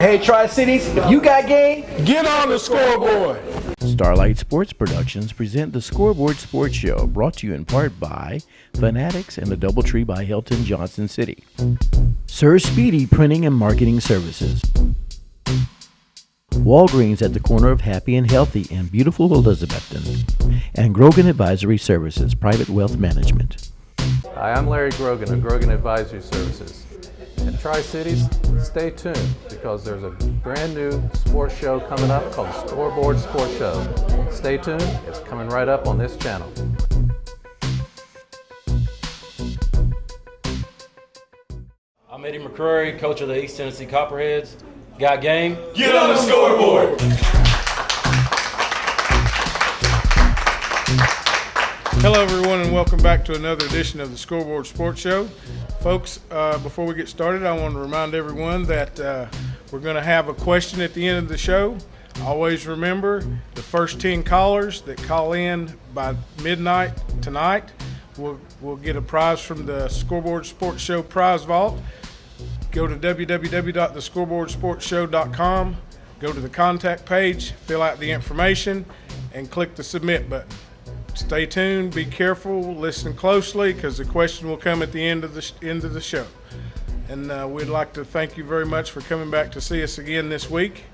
Hey, Tri-Cities, if you got game, get on the scoreboard. Starlight Sports Productions present the Scoreboard Sports Show, brought to you in part by Fanatics and the Doubletree by Hilton, Johnson City. Sir Speedy Printing and Marketing Services. Walgreens at the corner of Happy and Healthy in beautiful Elizabethton. And Grogan Advisory Services, Private Wealth Management. Hi, I'm Larry Grogan of Grogan Advisory Services. In Tri-Cities, stay tuned because there's a brand new sports show coming up called the Scoreboard Sports Show. Stay tuned, it's coming right up on this channel. I'm Eddie McCrary, coach of the East Tennessee Copperheads. Got game? Get on the scoreboard. Hello everyone and welcome back to another edition of the Scoreboard Sports Show. Folks, before we get started, I want to remind everyone that we're going to have a question at the end of the show. Always remember, the first 10 callers that call in by midnight tonight will get a prize from the Scoreboard Sports Show prize vault. Go to www.thescoreboardsportshow.com, go to the contact page, fill out the information, and click the submit button. Stay tuned, be careful, listen closely, because the question will come at the end of the show. And we'd like to thank you very much for coming back to see us again this week.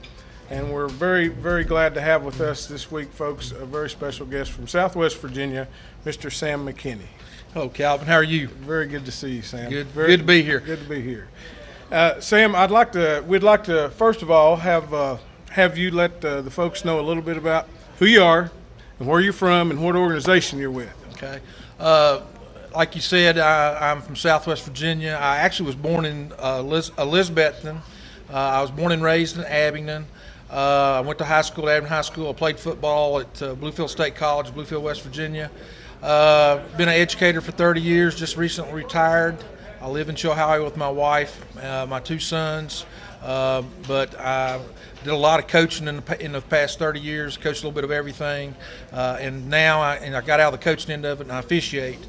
And we're very, very glad to have with us this week, folks, a very special guest from Southwest Virginia, Mr. Sam McKinney. Hello, Calvin. How are you? Very good to see you, Sam. Good to be here. Good to be here. Sam, we'd like to first of all have you let the folks know a little bit about who you are and where you're from and what organization you're with. Okay. Like you said, I'm from Southwest Virginia. I actually was born in Elizabethton. I was born and raised in Abingdon. I went to high school at Abingdon High School. I played football at Bluefield State College, Bluefield, West Virginia. Been an educator for 30 years, just recently retired. I live in Chilhowie with my wife, my two sons, but I did a lot of coaching in the past 30 years, coached a little bit of everything, and now I got out of the coaching end of it and I officiate.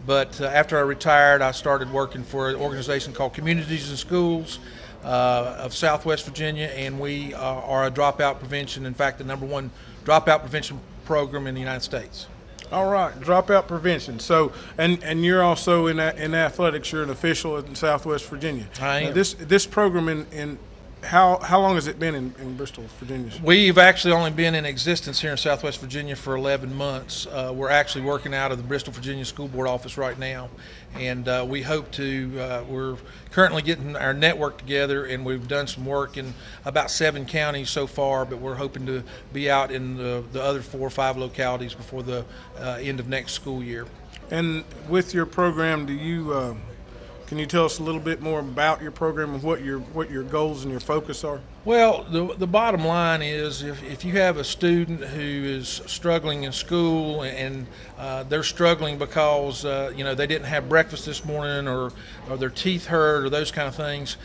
But after I retired, I started working for an organization called Communities and Schools of Southwest Virginia, and we are a dropout prevention, in fact, the #1 dropout prevention program in the United States. All right, dropout prevention. So, and you're also in athletics. You're an official in Southwest Virginia. I am. This program in how long has it been in Bristol, Virginia? We've actually only been in existence here in Southwest Virginia for 11 months. We're actually working out of the Bristol, Virginia School Board office right now, and we hope to. We're currently getting our network together, and we've done some work in about 7 counties so far, but we're hoping to be out in the other 4 or 5 localities before the end of next school year. And with your program, can you tell us a little bit more about your program and what your goals and your focus are? Well, the bottom line is if you have a student who is struggling in school and they're struggling because they didn't have breakfast this morning or their teeth hurt or those kind of things,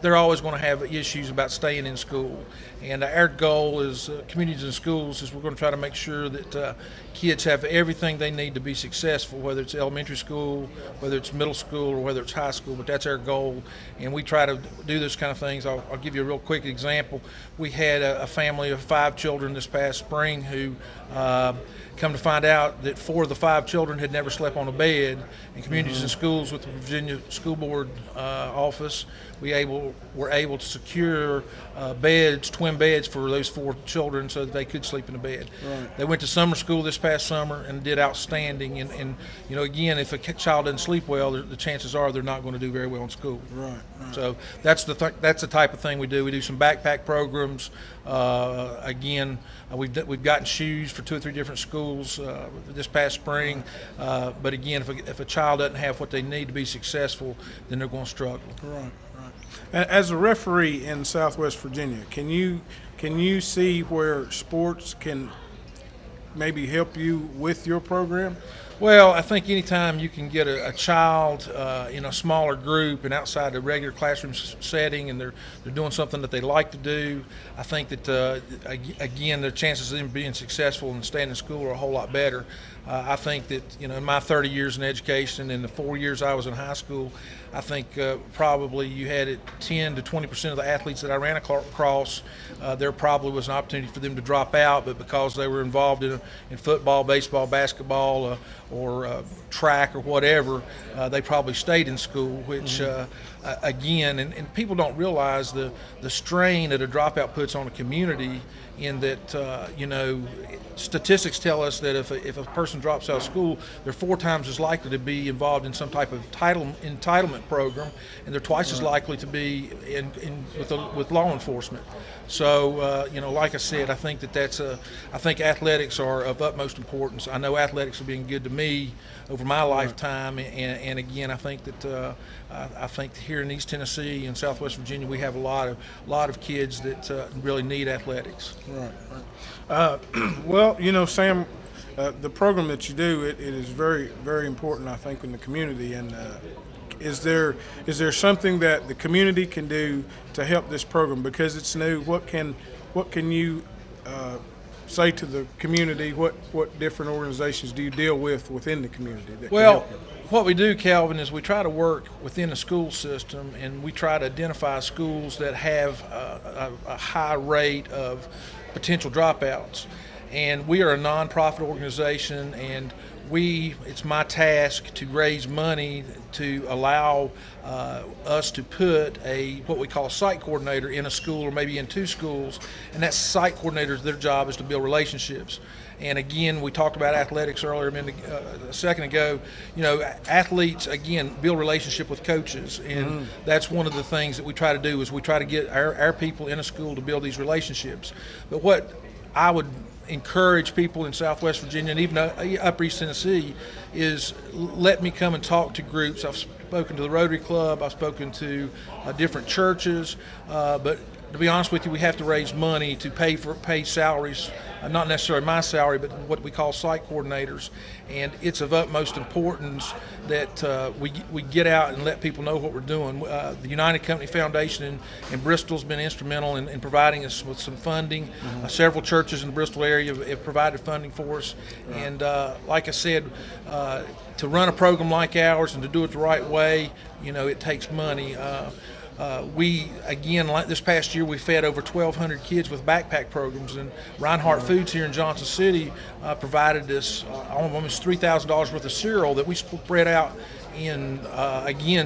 they're always going to have issues about staying in school. And our goal is Communities and Schools is we're going to try to make sure that kids have everything they need to be successful, whether it's elementary school, whether it's middle school, or whether it's high school. But that's our goal, and we try to do those kind of things. I'll give you a real quick example. We had a family of 5 children this past spring who come to find out that 4 of the 5 children had never slept on a bed. In Communities and Schools with the Virginia School Board office, were able to secure twin beds for those 4 children so that they could sleep in a bed. Right. They went to summer school this past summer and did outstanding. And again, if a child doesn't sleep well, the chances are they're not going to do very well in school. Right. So that's the type of thing we do. We do some backpack programs. Again, we've gotten shoes for 2 or 3 different schools this past spring. But again, if a child doesn't have what they need to be successful, then they're going to struggle. Right. As a referee in Southwest Virginia, can you see where sports can maybe help you with your program? Well, I think anytime you can get a child in a smaller group and outside the regular classroom setting, and they're doing something that they like to do, I think that again, the chances of them being successful and staying in school are a whole lot better. I think that, in my 30 years in education and the 4 years I was in high school, I think probably you had 10 to 20% of the athletes that I ran across, there probably was an opportunity for them to drop out, but because they were involved in football, baseball, basketball, or track or whatever, they probably stayed in school, which again, and people don't realize the strain that a dropout puts on a community, in that, statistics tell us that if a person drops out of school, they're 4 times as likely to be involved in some type of entitlement program, and they're twice as likely to be with law enforcement. So, like I said, I think I think athletics are of utmost importance. I know athletics have been good to me over my lifetime, and again, I think that I think here in East Tennessee and Southwest Virginia, we have a lot of kids that really need athletics. Right. Well, Sam, the program that you do, it is very, very important, I think, in the community. And is there something that the community can do to help this program, because it's new? What can you say to the community? What different organizations do you deal with within the community that can help them? What we do, Calvin, is we try to work within the school system, and we try to identify schools that have a high rate of potential dropouts. And we are a nonprofit organization, and it's my task to raise money to allow us to put what we call a site coordinator in a school, or maybe in 2 schools, and that site coordinators, their job is to build relationships. And again, we talked about athletics earlier a second ago. Athletes, again, build relationship with coaches, and that's one of the things that we try to do, is we try to get our people in a school to build these relationships. But what I would encourage people in Southwest Virginia and even Upper East Tennessee is, let me come and talk to groups. I've spoken to the Rotary Club, I've spoken to different churches, but to be honest with you, we have to raise money to pay salaries, not necessarily my salary, but what we call site coordinators. And it's of utmost importance that we get out and let people know what we're doing. The United Company Foundation in Bristol's been instrumental in providing us with some funding. Several churches in the Bristol area have provided funding for us. And like I said, to run a program like ours and to do it the right way, it takes money. This past year, we fed over 1,200 kids with backpack programs, and Reinhardt Foods here in Johnson City provided us almost $3,000 worth of cereal that we spread out in,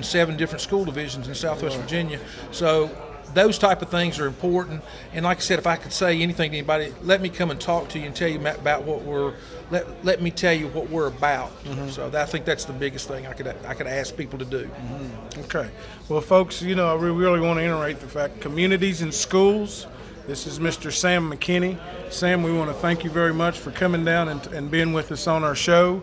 7 different school divisions in Southwest Virginia. So those type of things are important. And like I said, if I could say anything to anybody, let me come and talk to you and tell you about what let me tell you what we're about. So I think that's the biggest thing I could ask people to do. Okay. Well, folks, I really want to iterate the fact, communities and schools. This is Mr. Sam McKinney. Sam, we want to thank you very much for coming down and being with us on our show.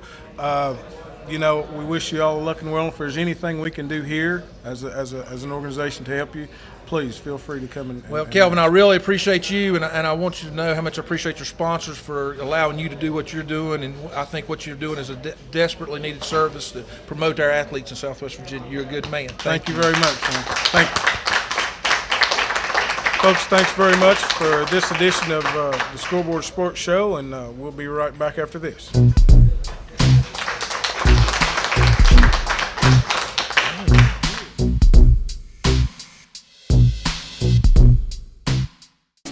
We wish you all luck and well. If there's anything we can do here as an organization to help you, please feel free to come and Well, Kelvin, I really appreciate you, and I want you to know how much I appreciate your sponsors for allowing you to do what you're doing. And I think what you're doing is a desperately needed service to promote our athletes in Southwest Virginia. You're a good man. Thank you very much, Sam. Thank you. Folks, thanks very much for this edition of the Scoreboard Sports Show, and we'll be right back after this.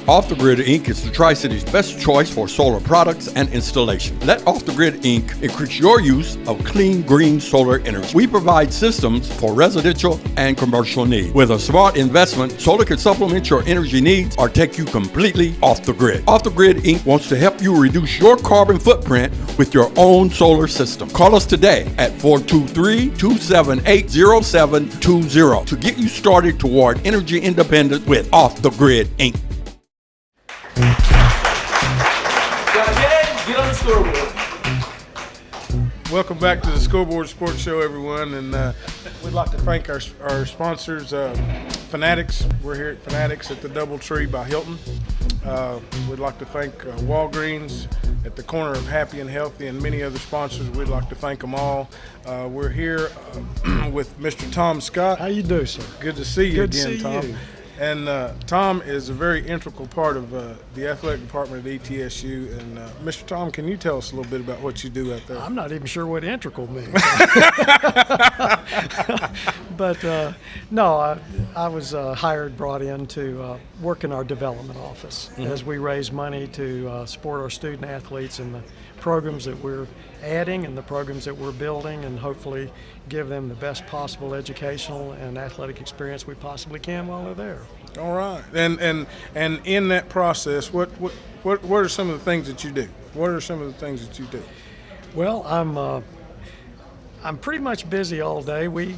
Off the Grid Inc. is the Tri-City's best choice for solar products and installation. Let Off the Grid Inc. increase your use of clean, green solar energy. We provide systems for residential and commercial needs. With a smart investment, solar can supplement your energy needs or take you completely off the grid. Off the Grid Inc. wants to help you reduce your carbon footprint with your own solar system. Call us today at 423-278-0720 to get you started toward energy independence with Off the Grid Inc. Get on the scoreboard. Welcome back to the Scoreboard Sports Show, everyone, and we'd like to thank our sponsors, Fanatics. We're here at Fanatics at the DoubleTree by Hilton. We'd like to thank Walgreens at the corner of Happy and Healthy and many other sponsors. We'd like to thank them all. We're here with Mr. Tom Scott. How you do, sir? Good to see you Good to again, see Tom. you. And Tom is a very integral part of the athletic department at ETSU. And Mr. Tom, can you tell us a little bit about what you do out there? I'm not even sure what integral means. But no, I was brought in to work in our development office as we raise money to support our student athletes and the programs that we're adding and the programs that we're building, and hopefully give them the best possible educational and athletic experience we possibly can while they're there. All right. And in that process, what are some of the things that you do? What are some of the things that you do? Well, I'm pretty much busy all day. We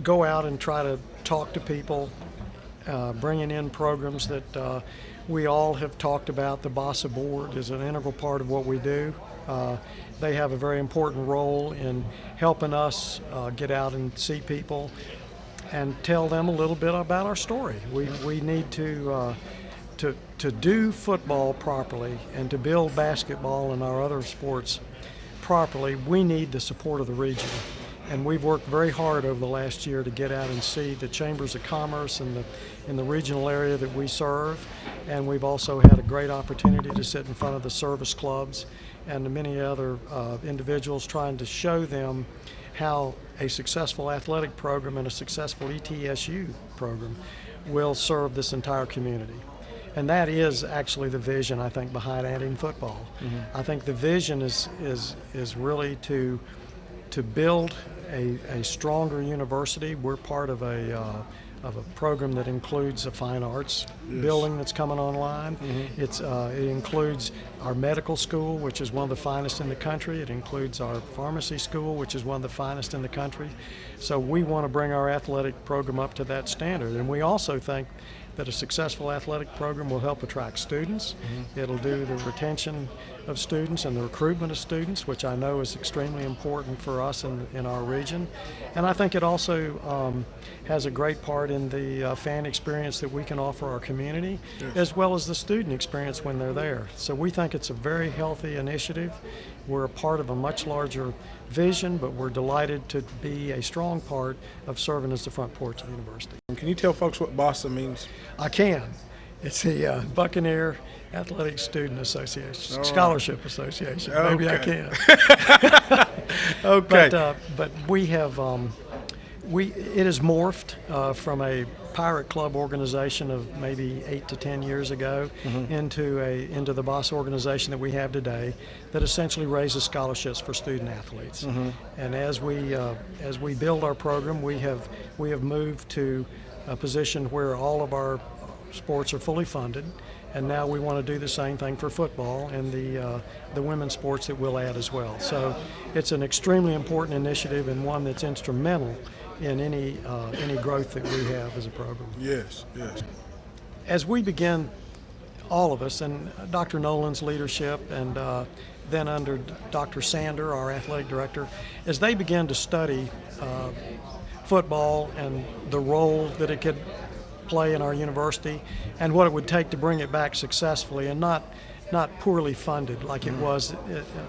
go out and try to talk to people, bringing in programs that we all have talked about. The BASA board is an integral part of what we do. They have a very important role in helping us get out and see people and tell them a little bit about our story. We need to do football properly and to build basketball and our other sports properly. We need the support of the region. And we've worked very hard over the last year to get out and see the chambers of commerce in the regional area that we serve. And we've also had a great opportunity to sit in front of the service clubs and the many other individuals, trying to show them how a successful athletic program and a successful ETSU program will serve this entire community. And that is actually the vision, I think, behind adding football. Mm-hmm. I think the vision is really to build a stronger university. We're part of a program that includes a fine arts building that's coming online. Mm-hmm. It includes our medical school, which is one of the finest in the country. It includes our pharmacy school, which is one of the finest in the country. So we want to bring our athletic program up to that standard. And we also think that a successful athletic program will help attract students. Mm-hmm. It'll do the retention of students and the recruitment of students, which I know is extremely important for us in our region. And I think it also has a great part in the fan experience that we can offer our community, as well as the student experience when they're there. So we think it's a very healthy initiative. We're a part of a much larger vision, but we're delighted to be a strong part of serving as the front porch of the university. Can you tell folks what BASA means? I can. It's the Buccaneer Athletic Student Association, Scholarship Association. Okay. Maybe I can. Okay. But we have, it has morphed from a pirate club organization of maybe 8 to 10 years ago into the BASA organization that we have today, that essentially raises scholarships for student athletes. Mm-hmm. And as we build our program, we have moved to a position where all of our sports are fully funded, and now we want to do the same thing for football and the women's sports that we'll add as well. So it's an extremely important initiative, and one that's instrumental in any growth that we have as a program. Yes. As we begin, all of us, and Dr. Nolan's leadership, and then under Dr. Sander, our athletic director, as they begin to study football and the role that it could play in our university and what it would take to bring it back successfully and not poorly funded like it was,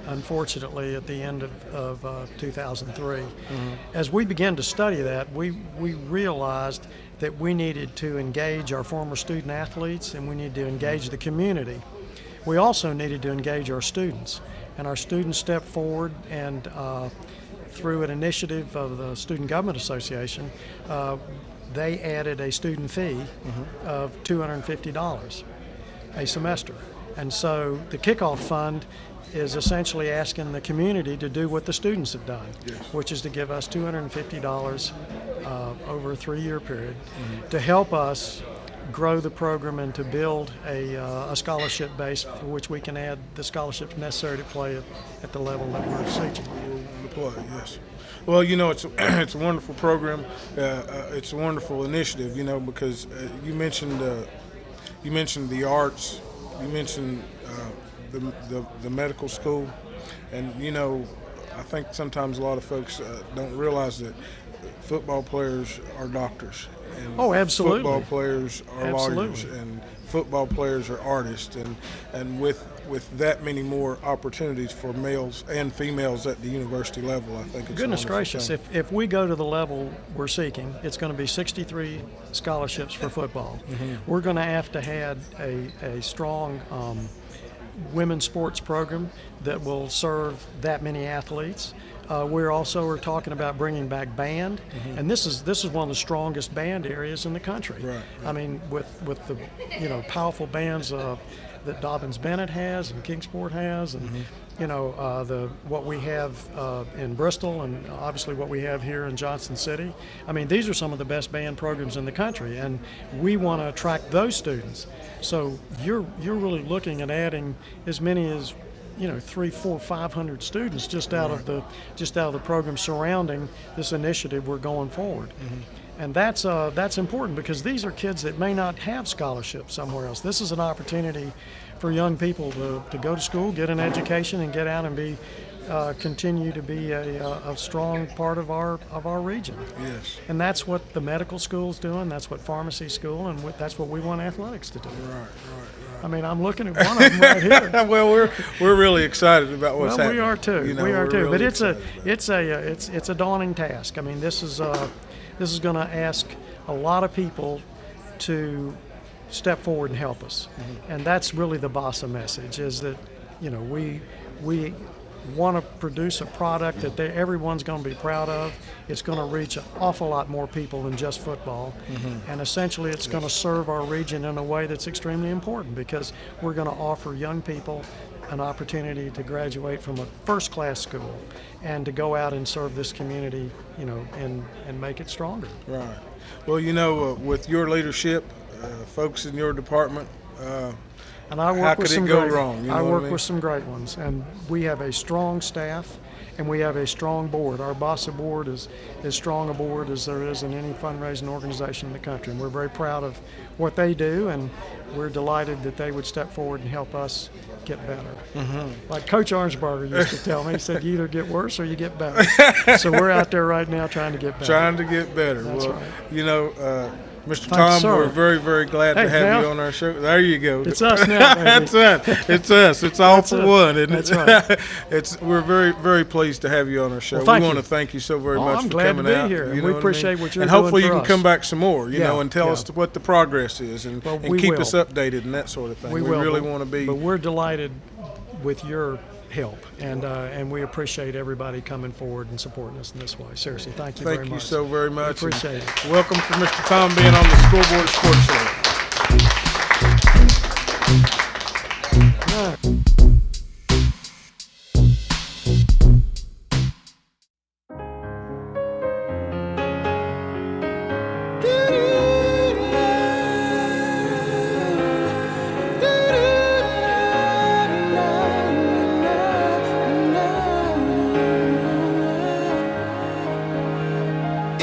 unfortunately, at the end of 2003. Mm-hmm. As we began to study that, we realized that we needed to engage our former student athletes, and we needed to engage the community. We also needed to engage our students, and our students stepped forward, and through an initiative of the Student Government Association, they added a student fee of $250 a semester. And so the kickoff fund is essentially asking the community to do what the students have done, which is to give us $250 over a 3-year period to help us grow the program and to build a scholarship base for which we can add the scholarships necessary to play at the level that we're seeking. Yes. Well, it's a wonderful program. It's a wonderful initiative, because you mentioned the arts, you mentioned the medical school, and I think sometimes a lot of folks don't realize that football players are doctors. And absolutely. Football players are lawyers, and football players are artists, and with that many more opportunities for males and females at the university level, I think it's Goodness a gracious, thing. if we go to the level we're seeking, it's going to be 63 scholarships for football. We're going to have a strong women's sports program that will serve that many athletes. We're also are talking about bringing back band, and this is one of the strongest band areas in the country. Right. I mean, with the powerful bands that Dobbins Bennett has and Kingsport has, and what we have in Bristol, and obviously what we have here in Johnson City. I mean, these are some of the best band programs in the country, and we want to attract those students. So you're really looking at adding as many as 300, 400, 500 students just out of the program surrounding this initiative we're going forward. And that's important, because these are kids that may not have scholarships somewhere else. This is an opportunity for young people to go to school, get an education, and get out and continue to be a strong part of our region. Yes. And that's what the medical school's doing. That's what pharmacy school, and that's what we want athletics to do. Right. I mean, I'm looking at one of them right here. Well, we're really excited about what's happening. We are too. We are too. Really But it's a daunting task. I mean, this is going to ask a lot of people to step forward and help us, and that's really the BASA message. Is that we want to produce a product that everyone's going to be proud of. It's going to reach an awful lot more people than just football. And essentially it's going to serve our region in a way that's extremely important, because we're going to offer young people an opportunity to graduate from a first-class school and to go out and serve this community, and make it stronger. Right. Well, with your leadership, folks in your department, and I work how with could some it go great, wrong? I work with some great ones, and we have a strong staff, and we have a strong board. Our BASA board is as strong a board as there is in any fundraising organization in the country, and we're very proud of what they do, and we're delighted that they would step forward and help us get better. Like Coach Orangeberger used to tell me, he said, you either get worse or you get better. So we're out there right now trying to get better. That's right. Mr. Thanks, Tom, sir. we're very, very glad to have you on our show. There you go. It's us now, baby. It's us. It's all That's for it. one, isn't That's it? right. We're very, very pleased to have you on our show. Well, thank we want you. to thank you so very Oh, much I'm for glad to coming be out. here, and You we know what I appreciate mean? what you're and doing hopefully for you can us. come back some more, and tell yeah. us what the progress is, and we keep will. us updated and that sort of thing. We really will, want to be. But we're delighted with your help, and we appreciate everybody coming forward and supporting us in this way. Seriously, thank you very much. Thank you so very much. We appreciate it. Welcome for Mr. Tom being on the Scoreboard Sports Show.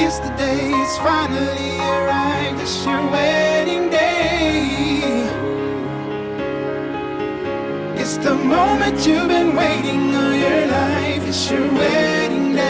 It's the day, it's finally arrived, it's your wedding day. It's the moment you've been waiting all your life, it's your wedding day.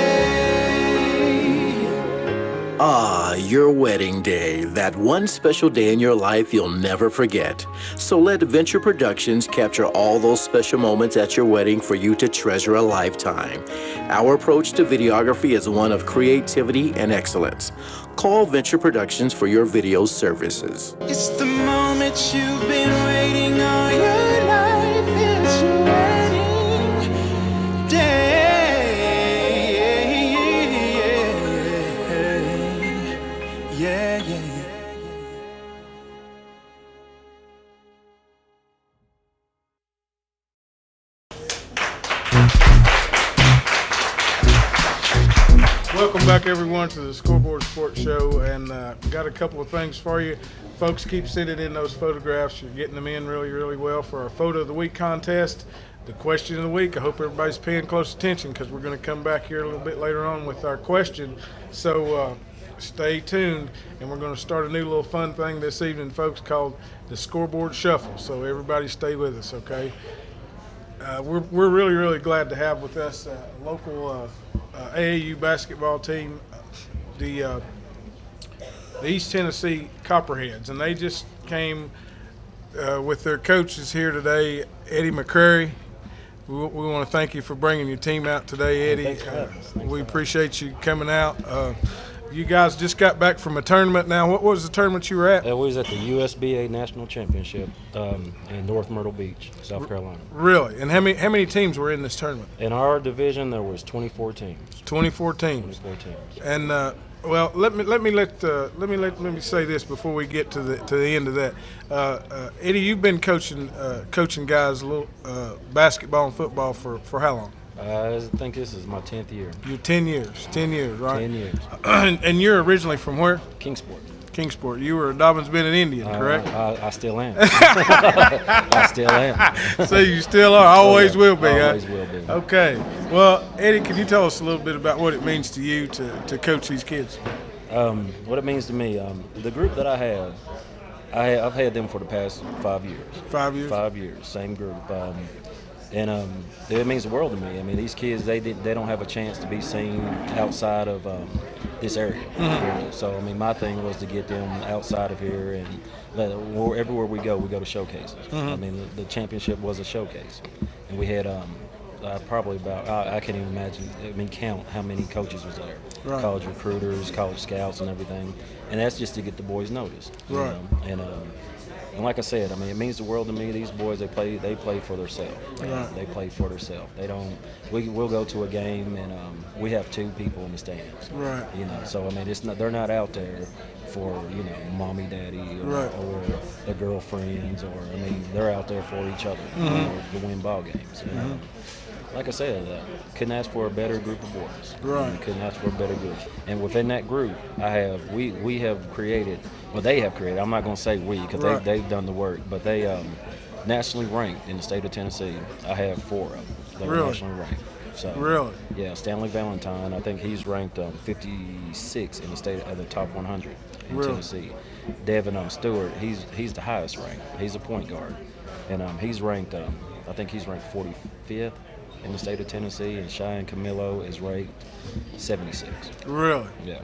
Ah, your wedding day, that one special day in your life you'll never forget. So let Venture Productions capture all those special moments at your wedding for you to treasure a lifetime. Our approach to videography is one of creativity and excellence. Call Venture Productions for your video services. It's the moment you've been waiting all your life, it's your wedding day. Yeah. Welcome back, everyone, to the Scoreboard Sports Show, and got a couple of things for you. Folks, keep sending in those photographs. You're getting them in really, really well for our Photo of the Week contest. The question of the week, I hope everybody's paying close attention, because we're going to come back here a little bit later on with our question. So stay tuned, and we're going to start a new little fun thing this evening, folks, called the Scoreboard Shuffle. So everybody stay with us, okay? We're really, really glad to have with us a local AAU basketball team, the East Tennessee Copperheads, and they just came with their coaches here today, Eddie McCrary. We want to thank you for bringing your team out today, Eddie. We appreciate you coming out. You guys just got back from a tournament now. What was the tournament you were at? We was at the USBA National Championship in North Myrtle Beach, South Carolina. Really? And how many teams were in this tournament? In our division, there was 24 teams. 24 teams. 24 teams. And well, let me say this before we get to the end of that. Eddie, you've been coaching guys a little basketball and football for how long? I think this is my 10th year. You're 10 years. 10 years, right? 10 years. And you're originally from where? Kingsport. Kingsport. You were a Dobyns-Bennett Indian, correct? I still am. I still am. So you still are. Always will be. Always will be. Okay. Well, Eddie, can you tell us a little bit about what it means to you to coach these kids? What it means to me, the group that I have, I've had them for the past 5 years. 5 years? 5 years, same group. And it means the world to me. I mean, these kids, they don't have a chance to be seen outside of this area. Mm-hmm. So, I mean, my thing was to get them outside of here, and everywhere we go to showcases. Mm-hmm. I mean, the championship was a showcase. And we had probably about, I can't even imagine, count how many coaches was there. Right. College recruiters, college scouts, and everything. And that's just to get the boys noticed. Right. And like I said, I mean, it means the world to me. These boys, they play for themselves. Right. They play for themselves. They don't. We'll go to a game and we have 2 people in the stands. Right. You know, so I mean, they're not out there for mommy, daddy, or their girlfriends, or I mean, they're out there for each other to win ball games. And, like I said, couldn't ask for a better group of boys. Right. Couldn't ask for a better group. And within that group, we have created. Well, they have created. I'm not going to say we because they've done the work, but they nationally ranked in the state of Tennessee. I have 4 of them. They're nationally ranked. So really? Yeah, Stanley Valentine. I think he's ranked 56 in the state of the top 100 in Tennessee. Devin Stewart. He's the highest ranked. He's a point guard, and he's ranked. I think he's ranked 45th. In the state of Tennessee, and Cheyenne Camillo is ranked 76. Really? Yeah.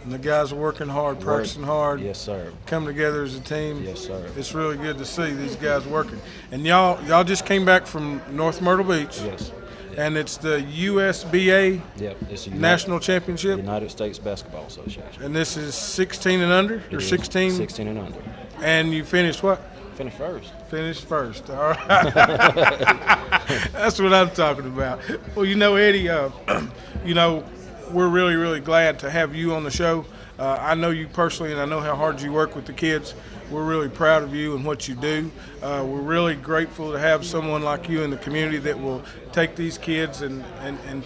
And the guys are working hard, practicing hard. Yes, sir. Come together as a team. Yes, sir. It's really good to see these guys working. And y'all just came back from North Myrtle Beach. Yes. And it's the USBA it's National Championship. United States Basketball Association. And this is 16 and under, or 16? 16 and under. And you finished what? Finished first. Finished first. All right. That's what I'm talking about. Well, Eddie, we're really, really glad to have you on the show. I know you personally, and I know how hard you work with the kids. We're really proud of you and what you do. We're really grateful to have someone like you in the community that will take these kids and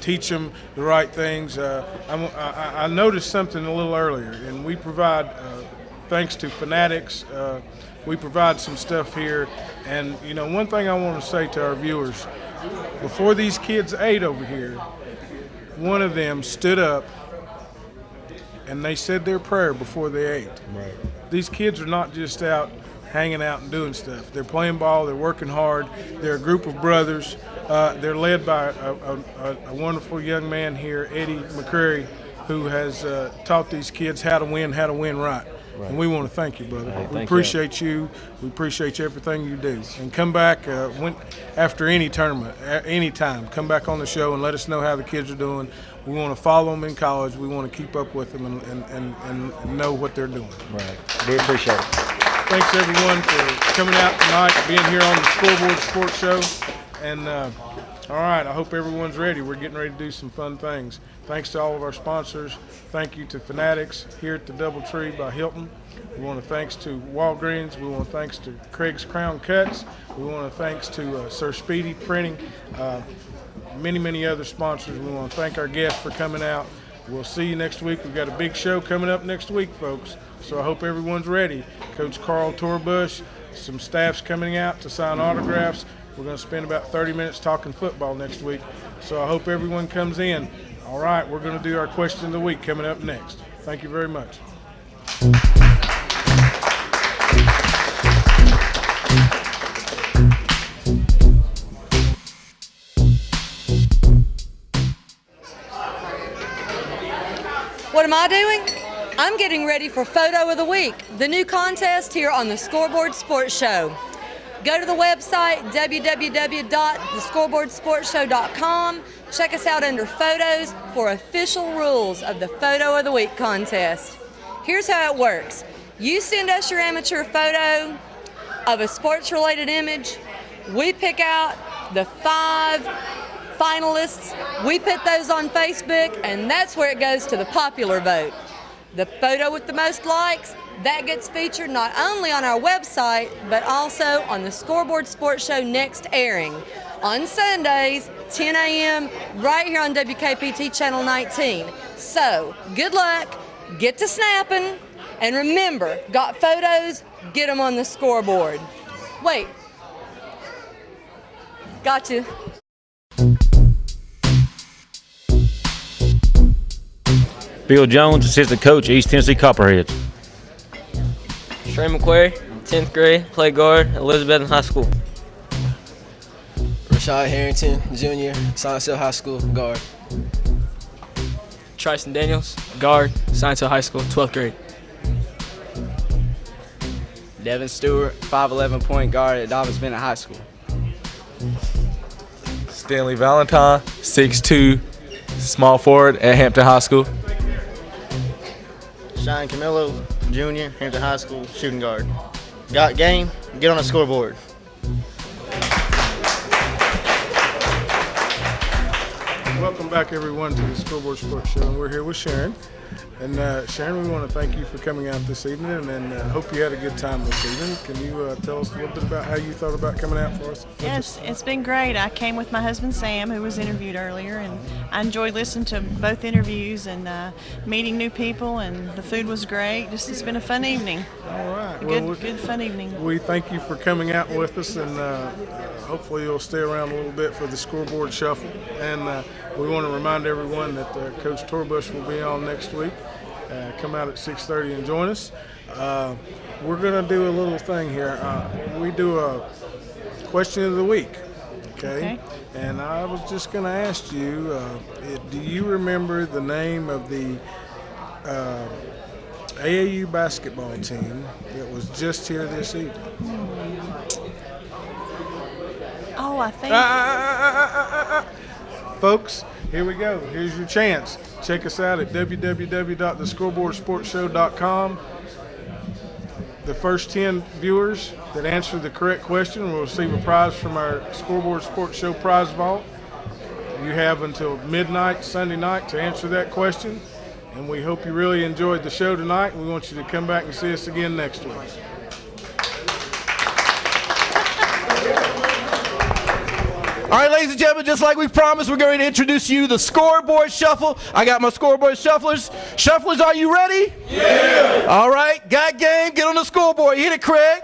teach them the right things. I noticed something a little earlier, and we provide, thanks to Fanatics, we provide some stuff here. And, one thing I want to say to our viewers, before these kids ate over here, one of them stood up and they said their prayer before they ate. Right. These kids are not just out hanging out and doing stuff. They're playing ball. They're working hard. They're a group of brothers. They're led by a wonderful young man here, Eddie McCrary, who has taught these kids how to win right. Right. And we want to thank you, brother. We appreciate you. We appreciate everything you do. And come back after any tournament, anytime. Come back on the show and let us know how the kids are doing. We want to follow them in college. We want to keep up with them and know what they're doing. Right. We appreciate it. Thanks, everyone, for coming out tonight, being here on the Scoreboard Sports Show. And, all right, I hope everyone's ready. We're getting ready to do some fun things. Thanks to all of our sponsors. Thank you to Fanatics here at the DoubleTree by Hilton. We want to thanks to Walgreens. We want to thanks to Craig's Crown Cuts. We want to thanks to Sir Speedy Printing. Many, many other sponsors. We want to thank our guests for coming out. We'll see you next week. We've got a big show coming up next week, folks. So I hope everyone's ready. Coach Carl Torbush, some staff's coming out to sign autographs. We're going to spend about 30 minutes talking football next week. So I hope everyone comes in. All right, we're going to do our question of the week coming up next. Thank you very much. What am I doing? I'm getting ready for Photo of the Week, the new contest here on the Scoreboard Sports Show. Go to the website, www.thescoreboardsportshow.com. Check us out under photos for official rules of the Photo of the Week contest. Here's how it works. You send us your amateur photo of a sports-related image. We pick out the 5 finalists. We put those on Facebook, and that's where it goes to the popular vote. The photo with the most likes, that gets featured not only on our website, but also on the Scoreboard Sports Show next airing on Sundays, 10 a.m., right here on WKPT Channel 19. So, good luck, get to snapping, and remember, got photos, get them on the scoreboard. Wait. Gotcha. Bill Jones, assistant coach, East Tennessee Copperheads. Eddie McCrary, 10th grade, play guard, Elizabeth High School. Rashad Harrington, junior, Science Hill High School, guard. Tristan Daniels, guard, Science Hill High School, 12th grade. Devin Stewart, 5'11" point guard at Dobbins Bennett High School. Stanley Valentine, 6'2", small forward at Hampton High School. Shine Camillo, junior, Hampton High School, shooting guard. Got game, get on the scoreboard. Welcome back, everyone, to the Scoreboard Sports Show, and we're here with Sharon. And Sharon, we want to thank you for coming out this evening, and hope you had a good time this evening. Can you tell us a little bit about how you thought about coming out for us? Yes, it's been great. I came with my husband Sam, who was interviewed earlier, and I enjoyed listening to both interviews and meeting new people, and the food was great. Just it's been a fun evening. All right. Good fun evening. We thank you for coming out with us, and hopefully you'll stay around a little bit for the Scoreboard Shuffle. And we want to remind everyone that Coach Torbush will be on next week. Come out at 6:30 and join us. We're going to do a little thing here. We do a question of the week, okay? And I was just going to ask you, do you remember the name of the AAU basketball team that was just here this evening? Oh, I think... Folks, here we go. Here's your chance. Check us out at www.thescoreboardsportshow.com. The first 10 viewers that answer the correct question will receive a prize from our Scoreboard Sports Show prize vault. You have until midnight Sunday night to answer that question, and we hope you really enjoyed the show tonight. We want you to come back and see us again next week. All right, ladies and gentlemen, just like we promised, we're going to introduce you to the Scoreboard Shuffle. I got my Scoreboard Shufflers. Shufflers, are you ready? Yeah! All right, got game, get on the scoreboard. Hit it, Craig.